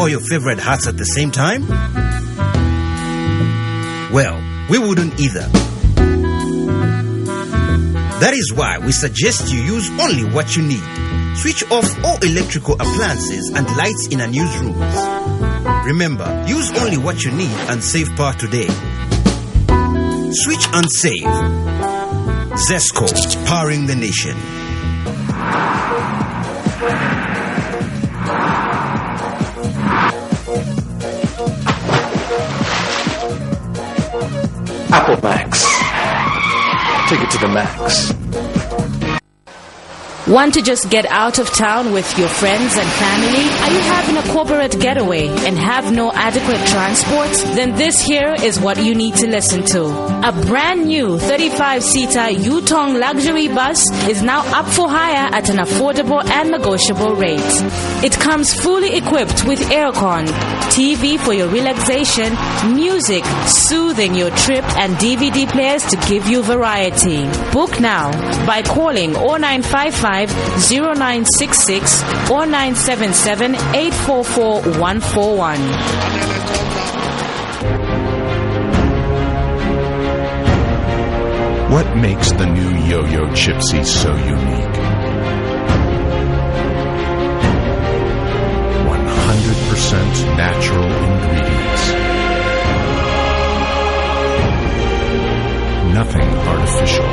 all your favorite hats at the same time? Well, we wouldn't either. That is why we suggest you use only what you need. Switch off all electrical appliances and lights in our newsrooms. Remember, use only what you need and save power today. Switch and save. Zesco, powering the nation. Apple Max. Take it to the max. Want to just get out of town with your friends and family? Are you having a corporate getaway and have no adequate transport? Then this here is what you need to listen to. A brand new 35-seater Yutong luxury bus is now up for hire at an affordable and negotiable rate. It comes fully equipped with aircon, TV for your relaxation, music soothing your trip, and DVD players to give you variety. Book now by calling 0955-0966 or 977-844-141. What makes the new Yo-Yo Chipsy so unique? 100% natural ingredients. Nothing artificial.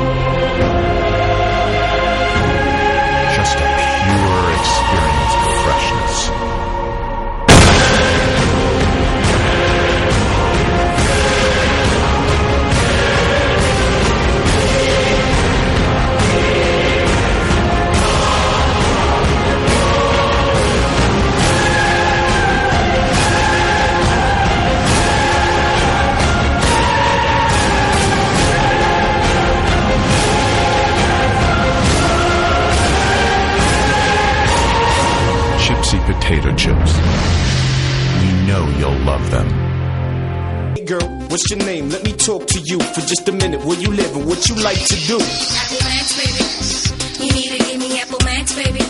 Just a pure experience of freshness. Potato chips. We know you'll love them. Hey girl, what's your name? Let me talk to you for just a minute. Where you live and what you like to do? Apple Max, baby. You need to give me Apple Max, baby.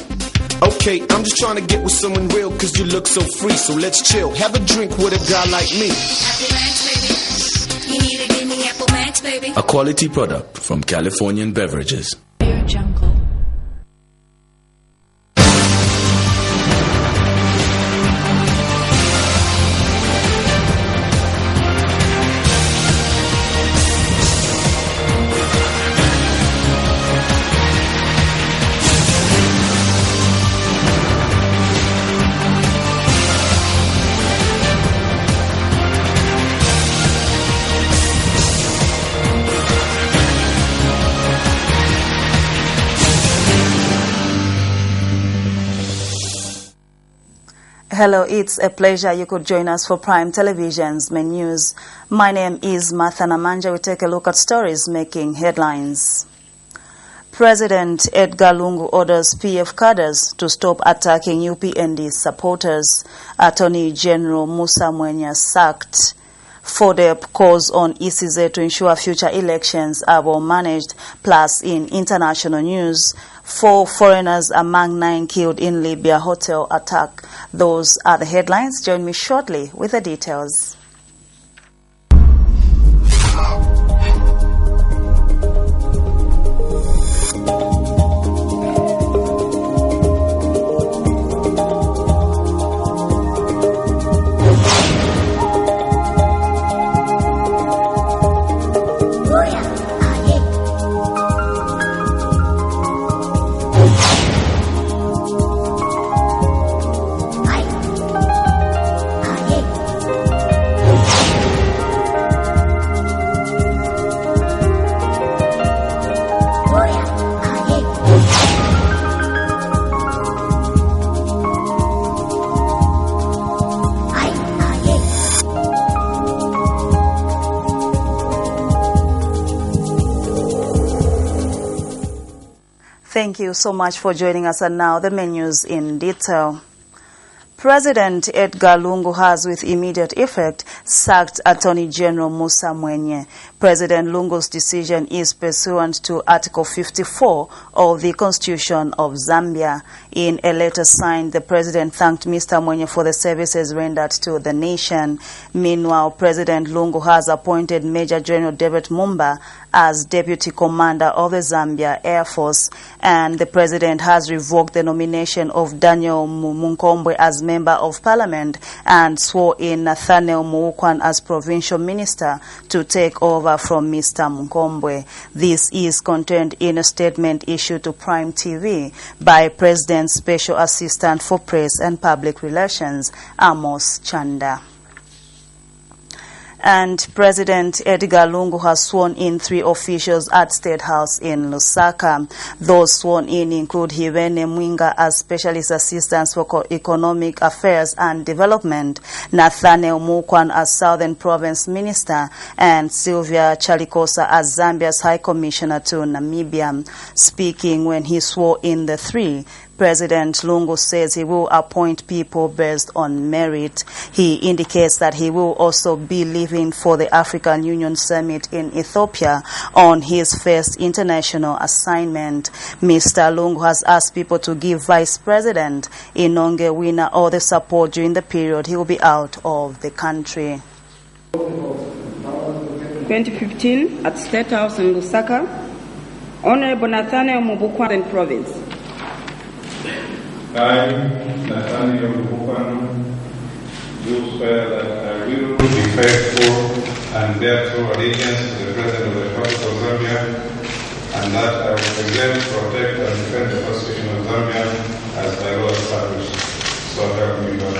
Okay, I'm just trying to get with someone real cause you look so free. So let's chill, have a drink with a guy like me. Apple Max, baby. You need to give me Apple Max, baby. A quality product from Californian Beverages. Air Jungle. Hello, it's a pleasure you could join us for Prime Television's main news. My name is Martha Namanja. We take a look at stories making headlines. President Edgar Lungu orders PF cadres to stop attacking UPND supporters. Attorney General Musa Mwenya sacked. FODEP calls on ECZ to ensure future elections are well managed. Plus, in international news, 4 foreigners among 9 killed in Libya hotel attack. Those are the headlines. Join me shortly with the details. Thank you so much for joining us. And now the menus in detail. President Edgar Lungu has, with immediate effect, sacked Attorney General Musa Mwenye. President Lungu's decision is pursuant to Article 54 of the Constitution of Zambia. In a letter signed, the President thanked Mr. Mwenye for the services rendered to the nation. Meanwhile, President Lungu has appointed Major General David Mumba as Deputy Commander of the Zambia Air Force, and the President has revoked the nomination of Daniel Munkombwe as Member of Parliament and swore in Nathaniel Muukwan as Provincial Minister to take over from Mr. Munkombwe. This is contained in a statement issued to Prime TV by President's Special Assistant for Press and Public Relations, Amos Chanda. And President Edgar Lungu has sworn in 3 officials at State House in Lusaka. Those sworn in include Hirene Mwinga as Specialist Assistant for Economic Affairs and Development, Nathaniel Muukwan as Southern Province Minister, and Sylvia Chalikosa as Zambia's High Commissioner to Namibia. Speaking when he swore in the 3, President Lungu says he will appoint people based on merit. He indicates that he will also be leaving for the African Union Summit in Ethiopia on his first international assignment. Mr. Lungu has asked people to give Vice President Inonge Wina all the support during the period he will be out of the country. 2015 at State House in Lusaka, Honorable Nathaniel Muukwan Province. I, Nathaniel Muukwan, do swear that I will be faithful and bear true allegiance to the President of the Republic of Zambia, and that I will present, protect, and defend the Constitution of Zambia as by law established. So help me God.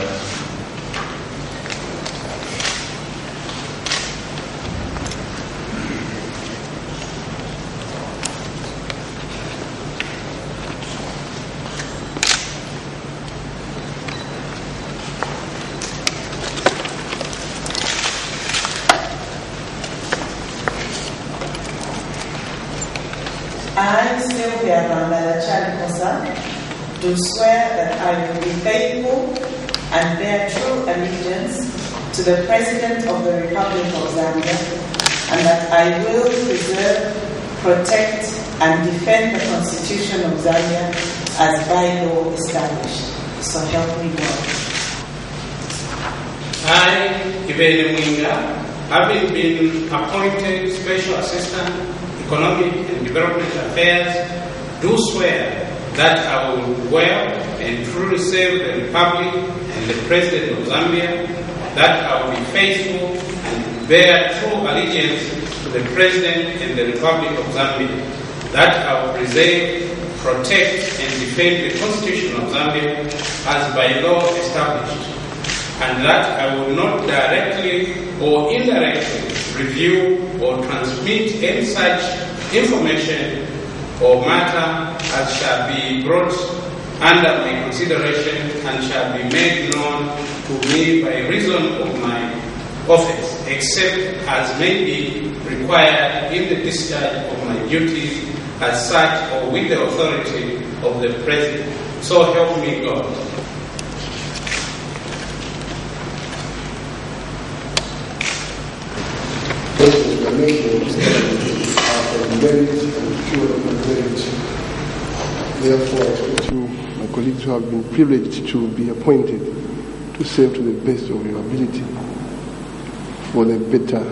I, Sylvia Chalikosa, do swear that I will be faithful and bear true allegiance to the President of the Republic of Zambia, and that I will preserve, protect, and defend the Constitution of Zambia as by law established. So help me God. I, Hirene Mwinga, having been appointed Special Assistant Economic and Development Affairs, do swear that I will well and truly serve the Republic and the President of Zambia, that I will be faithful and bear true allegiance to the President and the Republic of Zambia, that I will preserve, protect, and defend the Constitution of Zambia as by law established, and that I will not directly or indirectly review or transmit any such information or matter as shall be brought under my consideration and shall be made known to me by reason of my office, except as may be required in the discharge of my duties as such or with the authority of the President. So help me God. Therefore, I expect you, my colleagues who have been privileged to be appointed, to serve to the best of your ability for the better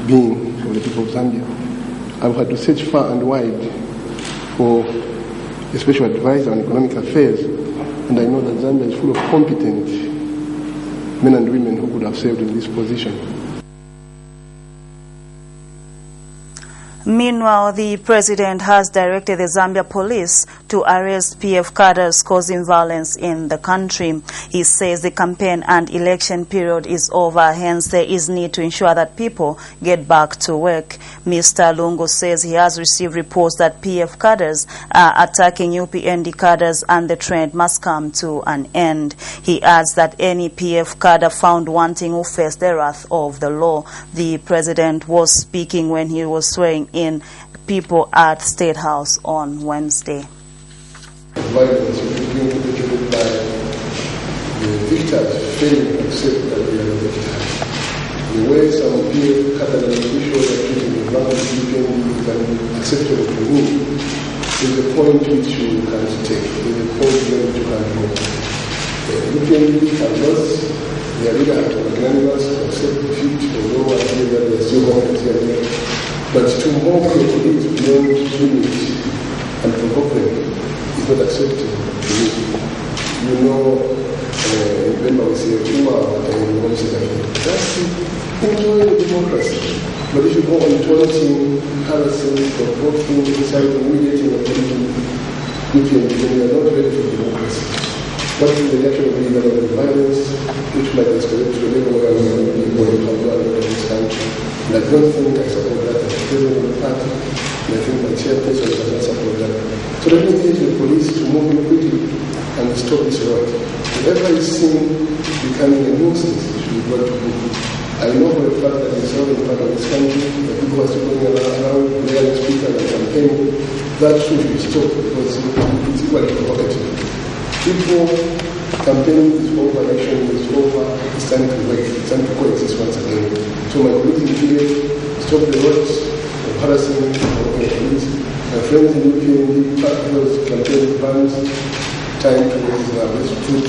being of the people of Zambia. I've had to search far and wide for a special advisor on economic affairs, and I know that Zambia is full of competent men and women who could have served in this position. Meanwhile, the President has directed the Zambia Police to arrest PF cadres causing violence in the country. He says the campaign and election period is over, hence there is need to ensure that people get back to work. Mr. Lungu says he has received reports that PF cadres are attacking UPND cadres and the trend must come to an end. He adds that any PF cadre found wanting will face the wrath of the law. The President was speaking when he was swearing in people at State House on Wednesday. Violence being perpetrated by victors fail to accept that they are victors. The way some PF Catalan officials are treating the black people is unacceptable to me. There's a point which you can't take. There's a point where you can't go. UPND have lost their leader at Magnanimous to accept defeat, although I feel that they're still going to there. But to mock your colleagues beyond limits and provoke them is not acceptable to me. You know, remember we say, that's enjoy the democracy. But if you go on taunting, harassing, provoking, inciting, humiliating, or polluting, you are not ready for democracy. What is the nature of legal violence, which might escalate to a level where we will be going to in this country? And I don't think I support that as president of the party, and I think my chairperson does not support that. So let me urge the police to move in quickly and stop this rot. Whoever is seen becoming a nuisance should be brought to book. I know for a fact that in the southern part of this country, the people who are still going around, playing speakers and campaigning, that should be stopped because it's equally provocative. People campaigning is over, election is over, it's time to wait, it's time to coexist once again. So my colleagues in Chile, stop the words of harassing our police. My friends in UPND, pack those campaign plans, time to wait now. Let's put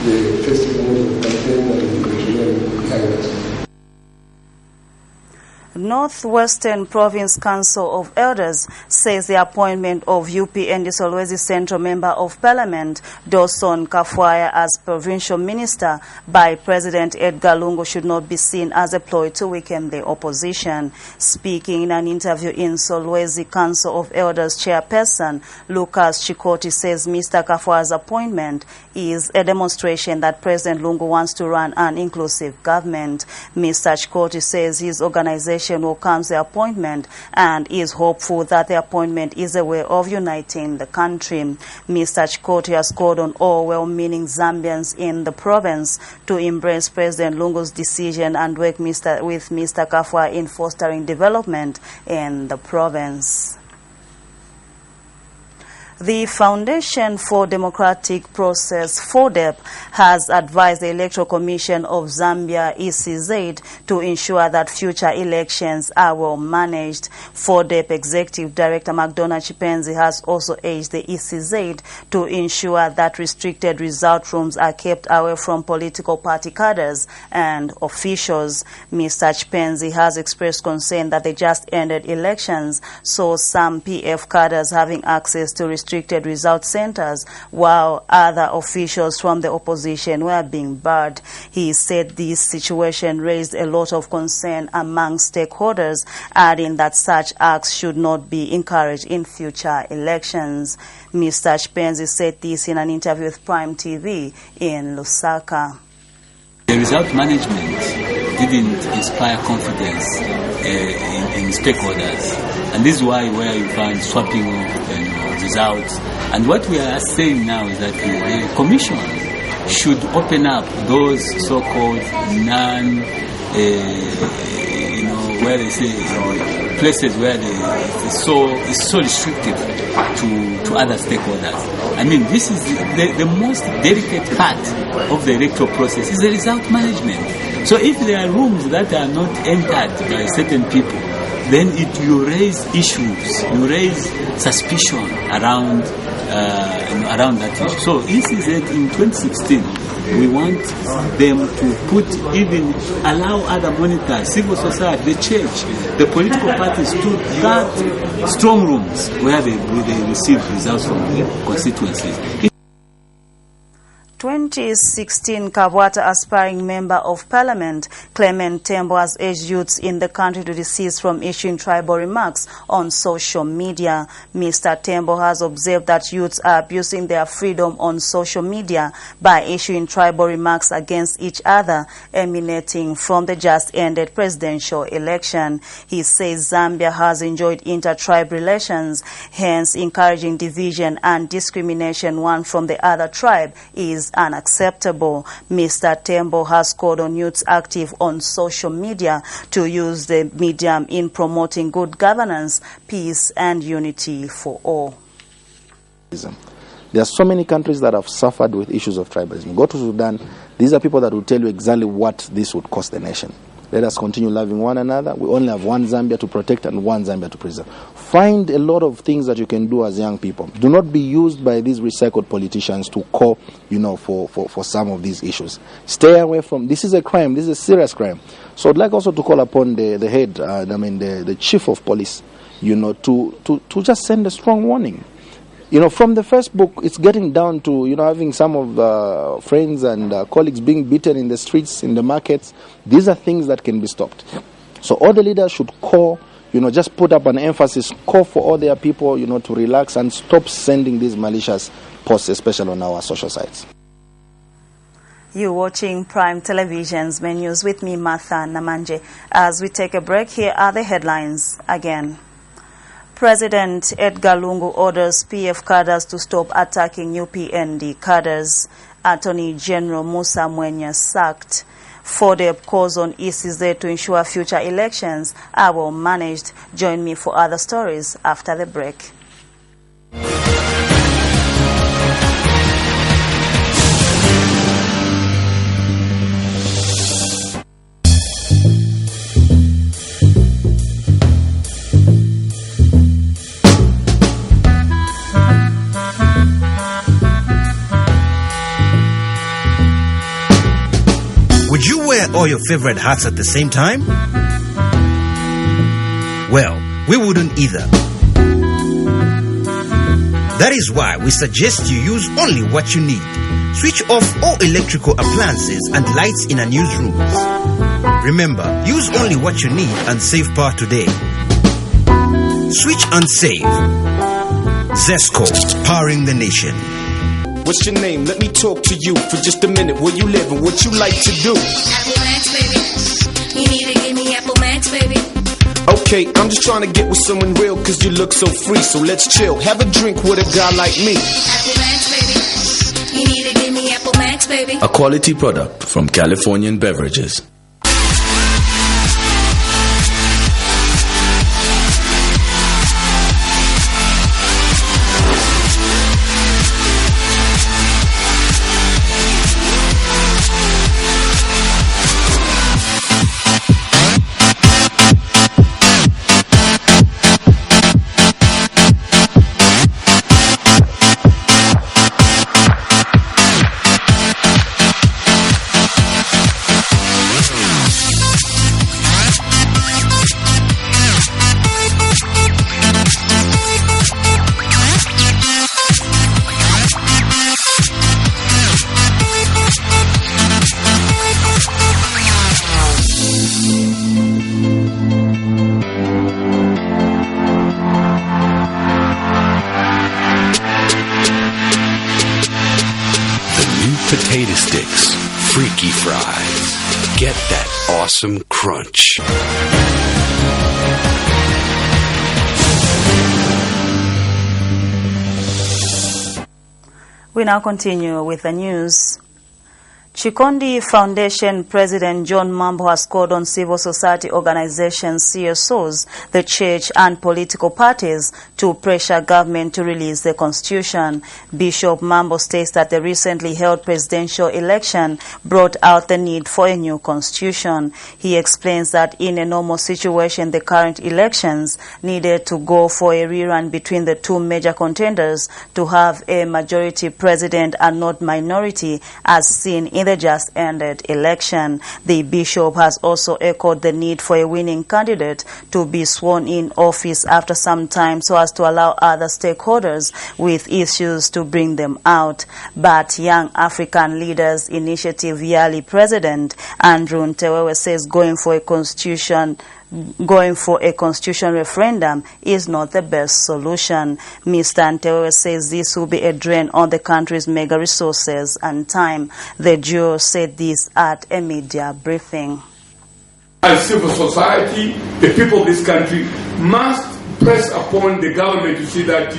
the festival of campaign and the engineering behind us. Northwestern Province Council of Elders says the appointment of UPND Solwezi Central Member of Parliament Dawson Kafwaya as provincial minister by President Edgar Lungu should not be seen as a ploy to weaken the opposition. Speaking in an interview in Solwezi Council of Elders chairperson Lucas Chikoti says Mr. Kafwaya's appointment is a demonstration that President Lungu wants to run an inclusive government. Mr. Chikoti says his organization welcomes the appointment and is hopeful that the appointment is a way of uniting the country. Mr. Chikoti has called on all well-meaning Zambians in the province to embrace President Lungu's decision and work with Mr. Kafwaya in fostering development in the province. The Foundation for Democratic Process, FODEP, has advised the Electoral Commission of Zambia, ECZ, to ensure that future elections are well managed. FODEP Executive Director McDonald Chipenzi has also urged the ECZ to ensure that restricted result rooms are kept away from political party cadres and officials. Mr. Chipenzi has expressed concern that the just ended elections saw some PF cadres having access to restricted result centers, while other officials from the opposition were being barred. He said this situation raised a lot of concern among stakeholders, adding that such acts should not be encouraged in future elections. Mr. Chipenzi said this in an interview with Prime TV in Lusaka. The result management didn't inspire confidence in stakeholders, and this is why where you find swapping of results. And what we are saying now is that the Commission should open up those so-called where they say places where it's so restrictive to other stakeholders. I mean, this is the most delicate part of the electoral process is the result management. So if there are rooms that are not entered by certain people, then you raise issues, you raise suspicion around that issue. So ECZ in 2016, we want them to allow other monitors, civil society, the church, the political parties to guard strong rooms where they receive results from the constituencies. 2016 Kabwata aspiring Member of Parliament Clement Tembo has urged youths in the country to desist from issuing tribal remarks on social media. Mr. Tembo has observed that youths are abusing their freedom on social media by issuing tribal remarks against each other, emanating from the just ended presidential election. He says Zambia has enjoyed inter-tribe relations, hence encouraging division and discrimination one from the other tribe is unacceptable. Mr. Tembo has called on youths active on social media to use the medium in promoting good governance, peace and unity for all. There are so many countries that have suffered with issues of tribalism. Go to Sudan. These are people that will tell you exactly what this would cost the nation. Let us continue loving one another. We only have one Zambia to protect and one Zambia to preserve. Find a lot of things that you can do as young people. Do not be used by these recycled politicians to call, for some of these issues. Stay away from, this is a crime, this is a serious crime. So I'd like also to call upon the head, the chief of police, to just send a strong warning. From the first book, it's getting down to, having some of the friends and colleagues being beaten in the streets, in the markets. These are things that can be stopped. So all the leaders should call, just put up an emphasis, call for all their people, to relax and stop sending these malicious posts, especially on our social sites. You're watching Prime Television's Main News with me, Martha Namanje. As we take a break, here are the headlines again. President Edgar Lungu orders PF cadres to stop attacking UPND cadres. Attorney General Musa Mwenya sacked. FODEP calls on ECZ to ensure future elections are well managed. Join me for other stories after the break. Would you wear all your favorite hats at the same time? Well, we wouldn't either. That is why we suggest you use only what you need. Switch off all electrical appliances and lights in unused rooms. Remember, use only what you need and save power today. Switch and save. Zesco, powering the nation. What's your name? Let me talk to you for just a minute. Where you live and what you like to do? Apple Max, baby. You need to give me Apple Max, baby. Okay, I'm just trying to get with someone real cause you look so free. So let's chill, have a drink with a guy like me. Apple Max, baby. You need to give me Apple Max, baby. A quality product from Californian Beverages. Potato sticks, freaky fries. Get that awesome crunch. We now continue with the news. Chikondi Foundation President John Mambo has called on civil society organizations, CSOs, the church and political parties to pressure government to release the constitution. Bishop Mambo states that the recently held presidential election brought out the need for a new constitution. He explains that in a normal situation, the current elections needed to go for a rerun between the two major contenders to have a majority president and not minority, as seen in the just ended election. The bishop has also echoed the need for a winning candidate to be sworn in office after some time so as to allow other stakeholders with issues to bring them out. But Young African Leaders Initiative yearly president Andrew Ntewewe says going for a constitution referendum is not the best solution. Mr. Ntewewe says this will be a drain on the country's mega resources and time. The duo said this at a media briefing. As civil society, the people of this country must press upon the government to see that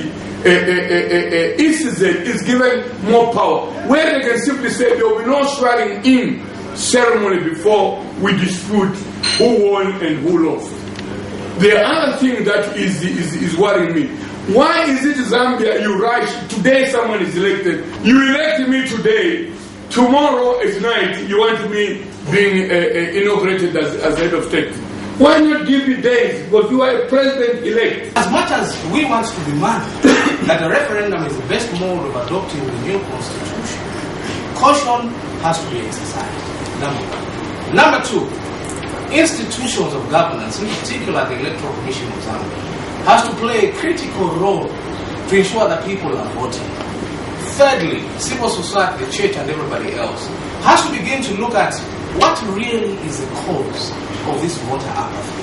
ECZ is given more power, where they can simply say there will be no swearing in ceremony before we dispute who won and who lost. The other thing that is worrying me, Why is it Zambia you rush, today someone is elected, you elect me today, tomorrow at night you want me being inaugurated as head of state? Why not give me days? Because you are a president-elect. As much as we want to demand that a referendum is the best mode of adopting the new constitution, caution has to be exercised, number one. Number two, institutions of governance, in particular the Electoral Commission of Zambia, has to play a critical role to ensure that people are voting. Thirdly, civil society, the church and everybody else has to begin to look at what really is the cause of this voter apathy.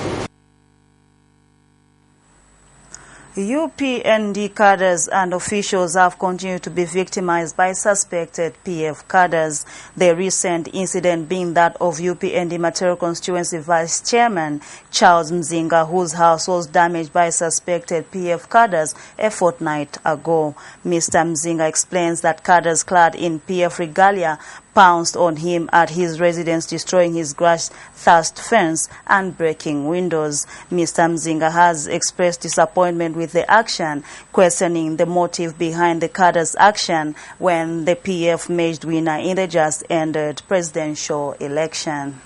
UPND cadres and officials have continued to be victimized by suspected PF cadres. The recent incident being that of UPND Material Constituency Vice Chairman Charles Mzinga, whose house was damaged by suspected PF cadres a fortnight ago. Mr. Mzinga explains that cadres clad in PF regalia pounced on him at his residence, destroying his grass-thatched fence and breaking windows. Mr. Mzinga has expressed disappointment with the action, questioning the motive behind the cadres' action when the PF emerged winner in the just-ended presidential election.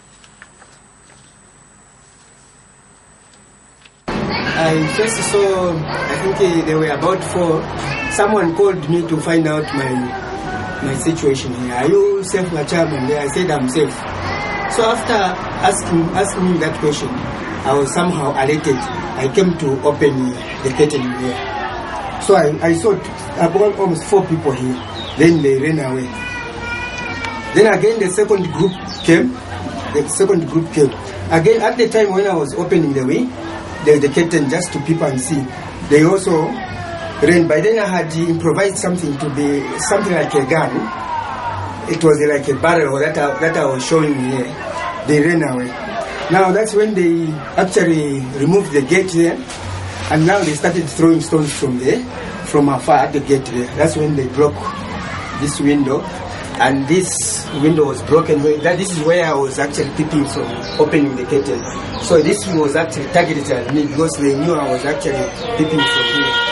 I first saw, I think they were about 4. Someone called me to find out my situation here. Are you safe, my chairman? I said I'm safe. So after asking me that question, I was somehow alerted. I came to open the curtain here. So I saw about almost 4 people here. Then they ran away. Then again the second group came. Again at the time when I was opening the way, the curtain just to peep and see. They also ran. By then I had improvised something to be something like a gun. It was like a barrel that I was showing here. They ran away. Now that's when they actually removed the gate there, and now they started throwing stones from afar at the gate there. That's when they broke this window, and this window was broken. This is where I was actually peeping from opening the curtain. So this was actually targeted at me because they knew I was actually peeping from here.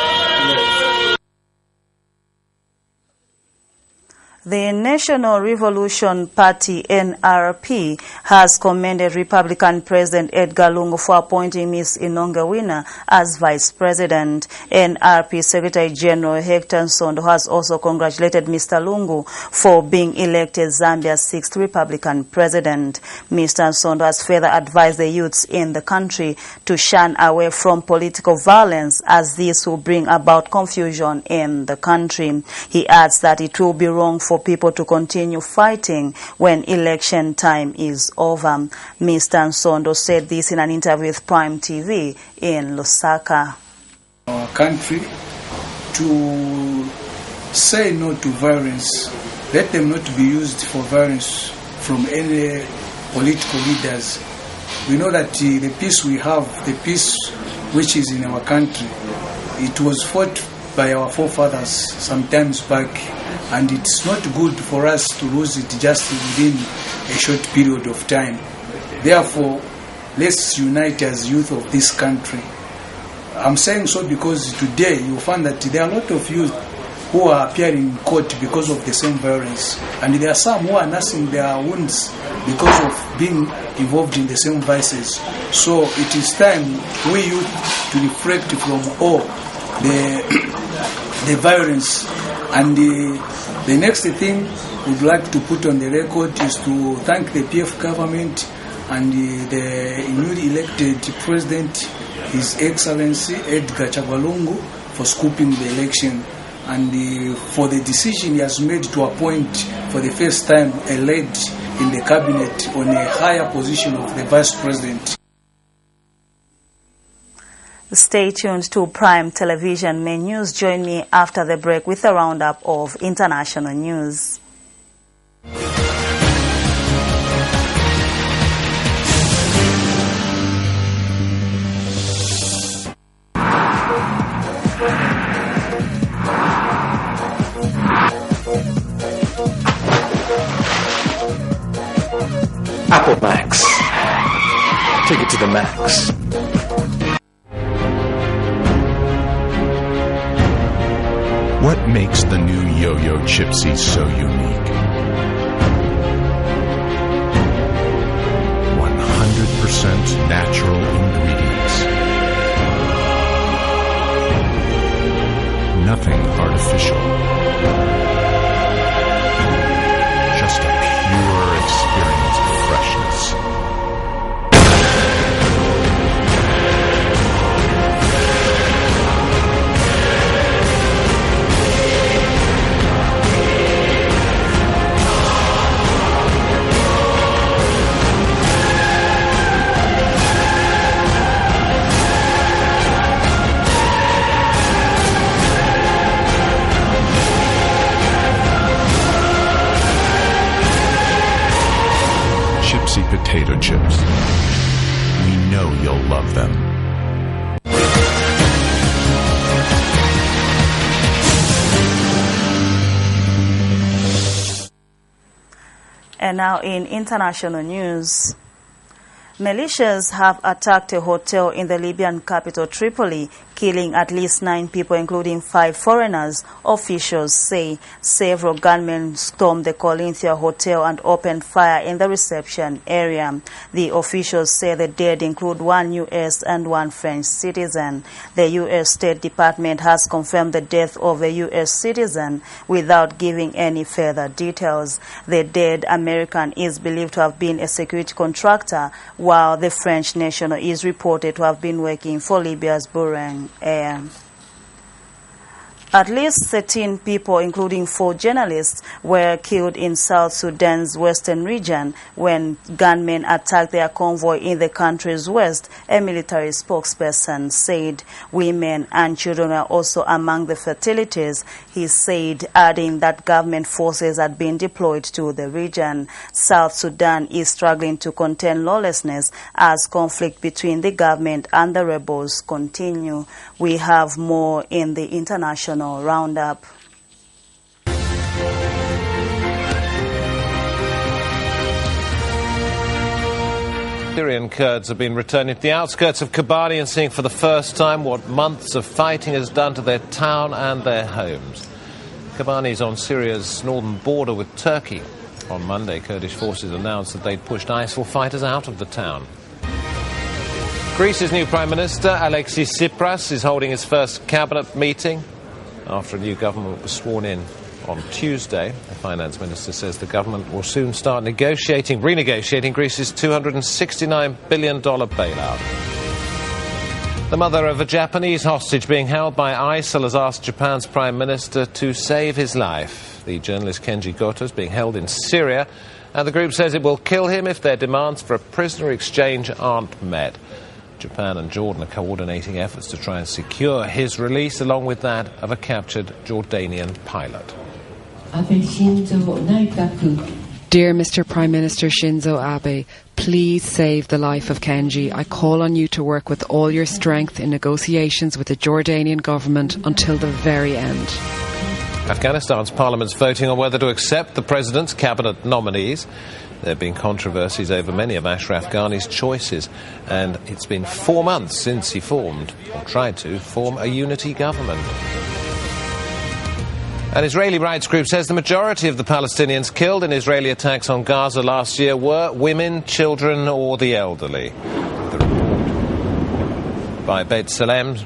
The National Revolution Party, NRP, has commended Republican President Edgar Lungu for appointing Ms. Inonge Winner as Vice President. NRP Secretary General Hector Nsondo has also congratulated Mr. Lungu for being elected Zambia's 6th Republican President. Mr. Nsondo has further advised the youths in the country to shun away from political violence, as this will bring about confusion in the country. He adds that it will be wrong for people to continue fighting when election time is over. Mr. Nsondo said this in an interview with Prime TV in Lusaka. Our country to say no to violence, let them not be used for violence from any political leaders. We know that the peace we have, the peace which is in our country, it was fought by our forefathers sometimes back, and it's not good for us to lose it just within a short period of time. Therefore, let's unite as youth of this country. I'm saying so because today you find that there are a lot of youth who are appearing in court because of the same violence, and there are some who are nursing their wounds because of being involved in the same vices. So it is time we youth to reflect from all the violence. And the next thing we'd like to put on the record is to thank the PF government and the newly elected president, His Excellency Edgar Chagwa Lungu, for scooping the election and for the decision he has made to appoint for the first time a lady in the cabinet on a higher position of the vice president. Stay tuned to Prime Television Main News. Join me after the break with a roundup of international news. Apple Max. Take it to the max. What makes the new Yo-Yo Chipsy so unique? 100% natural ingredients. Nothing artificial. Just a pure experience of freshness. Chipsy potato chips. We know you'll love them. And now in international news, militias have attacked a hotel in the Libyan capital Tripoli, killing at least 9 people, including 5 foreigners. Officials say several gunmen stormed the Corinthia Hotel and opened fire in the reception area. The officials say the dead include 1 U.S. and 1 French citizen. The U.S. State Department has confirmed the death of a U.S. citizen without giving any further details. The dead American is believed to have been a security contractor, while the French national is reported to have been working for Libya's Buran Air. At least 13 people, including 4 journalists, were killed in South Sudan's western region when gunmen attacked their convoy in the country's west, a military spokesperson said. Women and children were also among the fatalities, he said, adding that government forces had been deployed to the region. South Sudan is struggling to contain lawlessness as conflict between the government and the rebels continue. We have more in the international roundup. Syrian Kurds have been returning to the outskirts of Kobani and seeing for the first time what months of fighting has done to their town and their homes. Kobani is on Syria's northern border with Turkey. On Monday, Kurdish forces announced that they'd pushed ISIL fighters out of the town. Greece's new Prime Minister, Alexis Tsipras, is holding his first cabinet meeting after a new government was sworn in on Tuesday. The finance minister says the government will soon start renegotiating Greece's $269 billion bailout. The mother of a Japanese hostage being held by ISIL has asked Japan's Prime Minister to save his life. The journalist Kenji Goto is being held in Syria, and the group says it will kill him if their demands for a prisoner exchange aren't met. Japan and Jordan are coordinating efforts to try and secure his release, along with that of a captured Jordanian pilot. Dear Mr. Prime Minister Shinzo Abe, please save the life of Kenji. I call on you to work with all your strength in negotiations with the Jordanian government until the very end. Afghanistan's parliament's voting on whether to accept the president's cabinet nominees. There have been controversies over many of Ashraf Ghani's choices, and it's been 4 months since he tried to form a unity government. An Israeli rights group says the majority of the Palestinians killed in Israeli attacks on Gaza last year were women, children or the elderly. The report by Beit Salem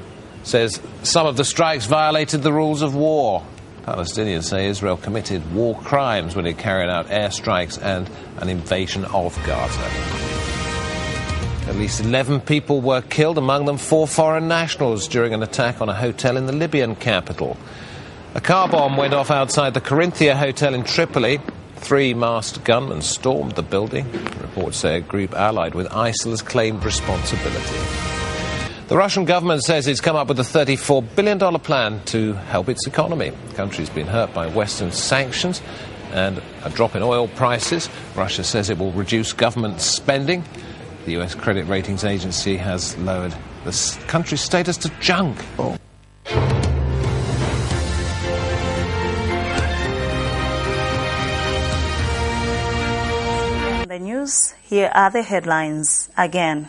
says some of the strikes violated the rules of war. Palestinians say Israel committed war crimes when it carried out airstrikes and an invasion of Gaza. At least 11 people were killed, among them 4 foreign nationals, during an attack on a hotel in the Libyan capital. A car bomb went off outside the Corinthia Hotel in Tripoli. 3 masked gunmen stormed the building. Reports say a group allied with ISIL has claimed responsibility. The Russian government says it's come up with a $34 billion plan to help its economy. The country's been hurt by Western sanctions and a drop in oil prices. Russia says it will reduce government spending. The US credit ratings agency has lowered the country's status to junk. The news, here are the headlines again.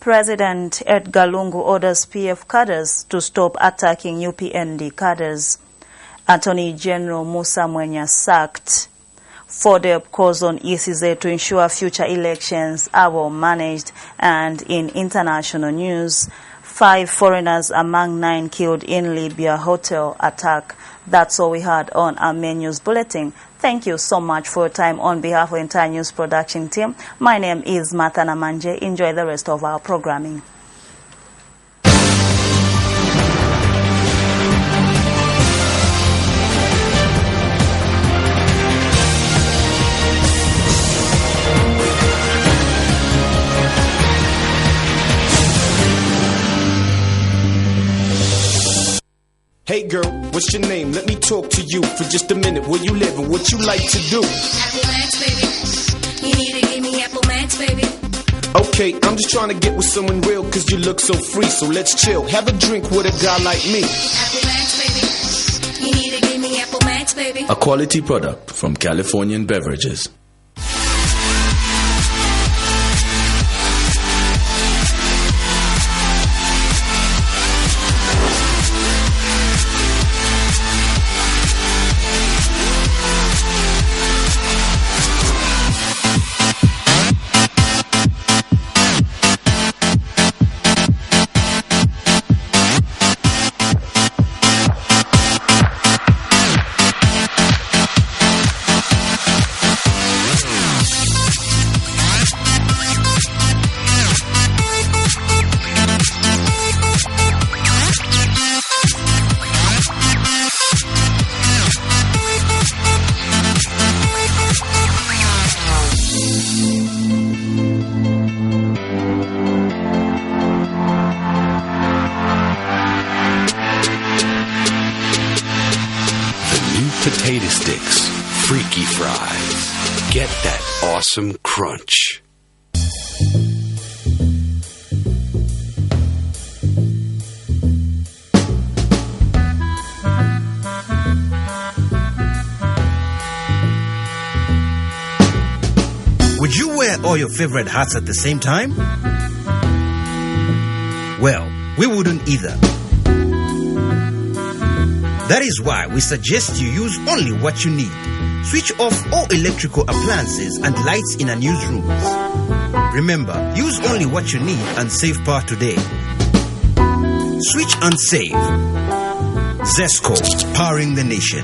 President Edgar Lungu orders PF cadres to stop attacking UPND cadres. Attorney General Musa Mwenya sacked. FODEP calls on ECZ to ensure future elections are well managed. And in international news, 5 foreigners among 9 killed in Libya hotel attack. That's all we had on our main news bulletin. Thank you so much for your time. On behalf of the entire news production team, my name is Martha Namanje. Enjoy the rest of our programming. Hey girl, what's your name? Let me talk to you for just a minute. Where you live and what you like to do? Apple Max, baby. You need to give me Apple Max, baby. Okay, I'm just trying to get with someone real cause you look so free. So let's chill, have a drink with a guy like me. Apple Max, baby. You need to give me Apple Max, baby. A quality product from Californian Beverages. Potato sticks, freaky fries. Get that awesome crunch. Would you wear all your favorite hats at the same time? Well, we wouldn't either. That is why we suggest you use only what you need. Switch off all electrical appliances and lights in unused rooms. Remember, use only what you need and save power today. Switch and save. ZESCO, powering the nation.